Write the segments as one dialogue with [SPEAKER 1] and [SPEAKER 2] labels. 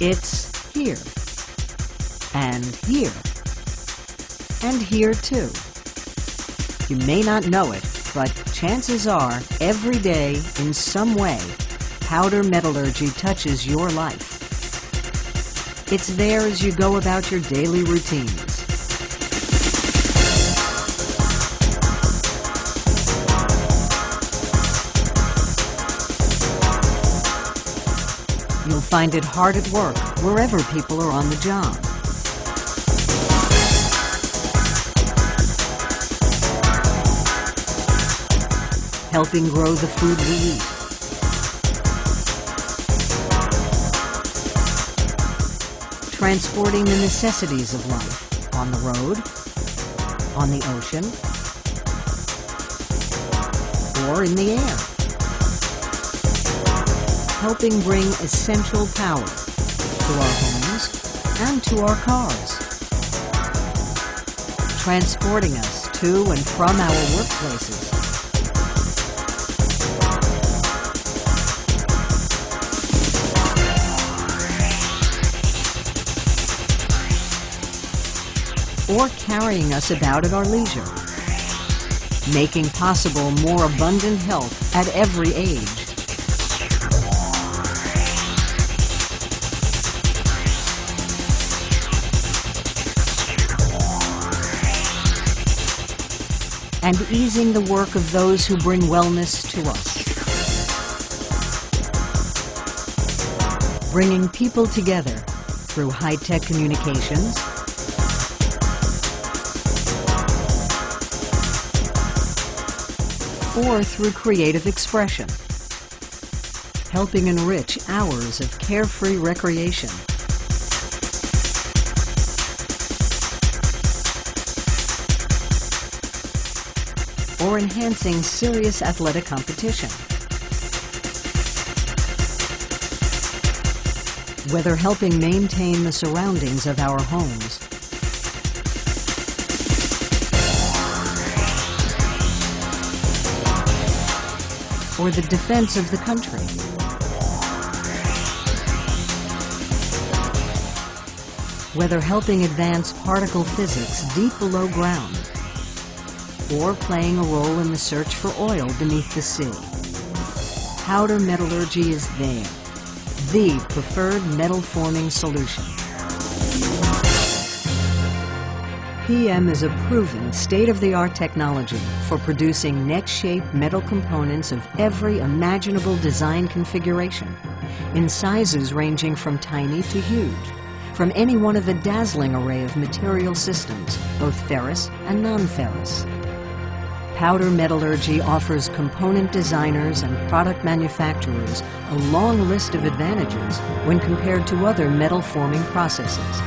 [SPEAKER 1] It's here, and here, and here too. You may not know it, but chances are, every day, in some way, powder metallurgy touches your life. It's there as you go about your daily routines. You'll find it hard at work, wherever people are on the job. Helping grow the food we eat. Transporting the necessities of life on the road, on the ocean, or in the air. Helping bring essential power to our homes and to our cars. Transporting us to and from our workplaces. Or carrying us about at our leisure. Making possible more abundant health at every age. And easing the work of those who bring wellness to us. Bringing people together through high-tech communications, or through creative expression, helping enrich hours of carefree recreation. Or enhancing serious athletic competition. Whether helping maintain the surroundings of our homes, or the defense of the country. Whether helping advance particle physics deep below ground, or playing a role in the search for oil beneath the sea. Powder metallurgy is there, the preferred metal forming solution. PM is a proven state-of-the-art technology for producing net-shaped metal components of every imaginable design configuration, in sizes ranging from tiny to huge, from any one of a dazzling array of material systems, both ferrous and non-ferrous. Powder metallurgy offers component designers and product manufacturers a long list of advantages when compared to other metal forming processes.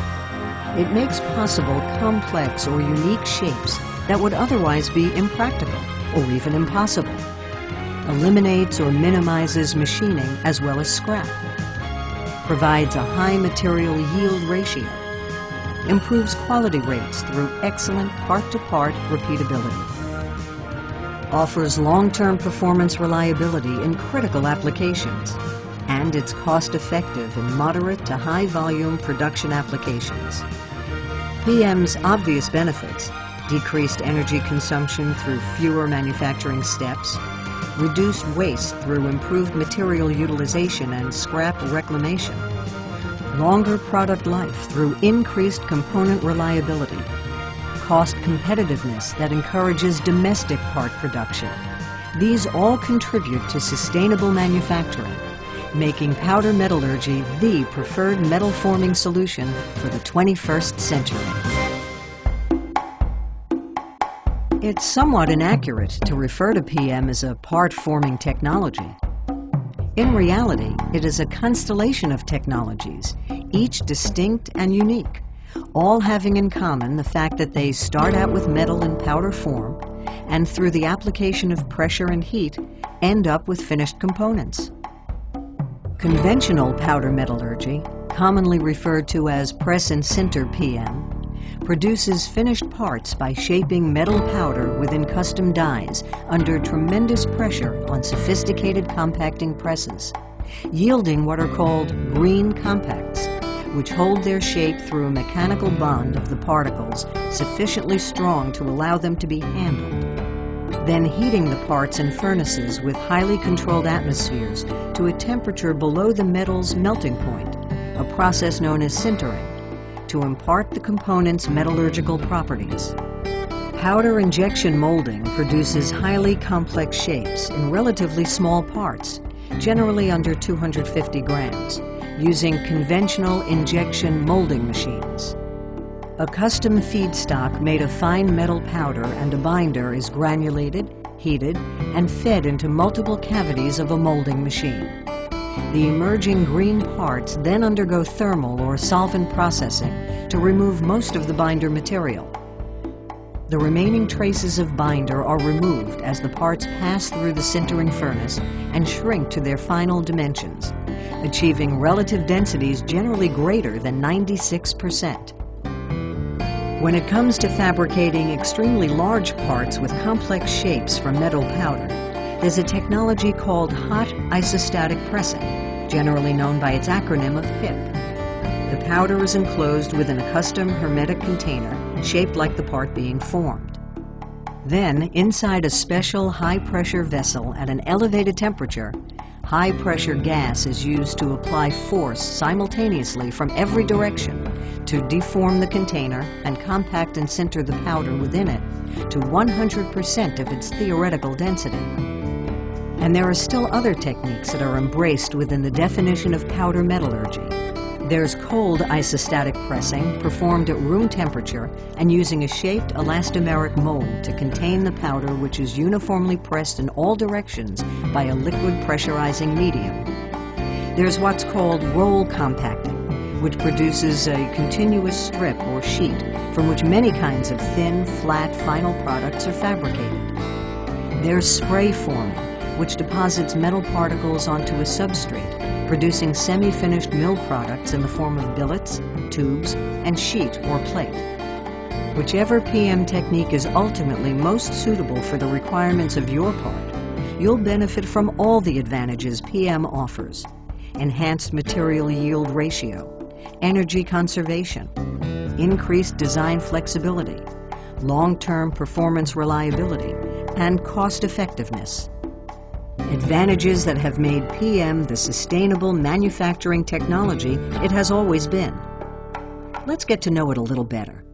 [SPEAKER 1] It makes possible complex or unique shapes that would otherwise be impractical or even impossible. Eliminates or minimizes machining as well as scrap. Provides a high material yield ratio. Improves quality rates through excellent part-to-part repeatability. Offers long-term performance reliability in critical applications, and it's cost-effective in moderate to high-volume production applications. PM's obvious benefits: decreased energy consumption through fewer manufacturing steps, reduced waste through improved material utilization and scrap reclamation, longer product life through increased component reliability, cost competitiveness that encourages domestic part production. These all contribute to sustainable manufacturing, making powder metallurgy the preferred metal forming solution for the 21st century. It's somewhat inaccurate to refer to PM as a part-forming technology. In reality, it is a constellation of technologies, each distinct and unique, all having in common the fact that they start out with metal in powder form and through the application of pressure and heat end up with finished components. Conventional powder metallurgy, commonly referred to as press and sinter PM, produces finished parts by shaping metal powder within custom dies under tremendous pressure on sophisticated compacting presses, yielding what are called green compacts, which hold their shape through a mechanical bond of the particles sufficiently strong to allow them to be handled. Then heating the parts in furnaces with highly controlled atmospheres to a temperature below the metal's melting point, a process known as sintering, to impart the component's metallurgical properties. Powder injection molding produces highly complex shapes in relatively small parts, generally under 250 grams, using conventional injection molding machines. A custom feedstock made of fine metal powder and a binder is granulated, heated, and fed into multiple cavities of a molding machine. The emerging green parts then undergo thermal or solvent processing to remove most of the binder material. The remaining traces of binder are removed as the parts pass through the sintering furnace and shrink to their final dimensions, achieving relative densities generally greater than 96%. When it comes to fabricating extremely large parts with complex shapes from metal powder, there's a technology called hot isostatic pressing, generally known by its acronym of HIP. The powder is enclosed within a custom hermetic container shaped like the part being formed. Then, inside a special high-pressure vessel at an elevated temperature, high-pressure gas is used to apply force simultaneously from every direction to deform the container and compact and sinter the powder within it to 100% of its theoretical density. And there are still other techniques that are embraced within the definition of powder metallurgy. There's cold isostatic pressing performed at room temperature and using a shaped elastomeric mold to contain the powder, which is uniformly pressed in all directions by a liquid pressurizing medium. There's what's called roll compacting, which produces a continuous strip or sheet from which many kinds of thin, flat, final products are fabricated. There's spray forming, which deposits metal particles onto a substrate, producing semi-finished mill products in the form of billets, tubes, and sheet or plate. Whichever PM technique is ultimately most suitable for the requirements of your part, you'll benefit from all the advantages PM offers: enhanced material yield ratio, energy conservation, increased design flexibility, long-term performance reliability, and cost effectiveness. Advantages that have made PM the sustainable manufacturing technology it has always been. Let's get to know it a little better.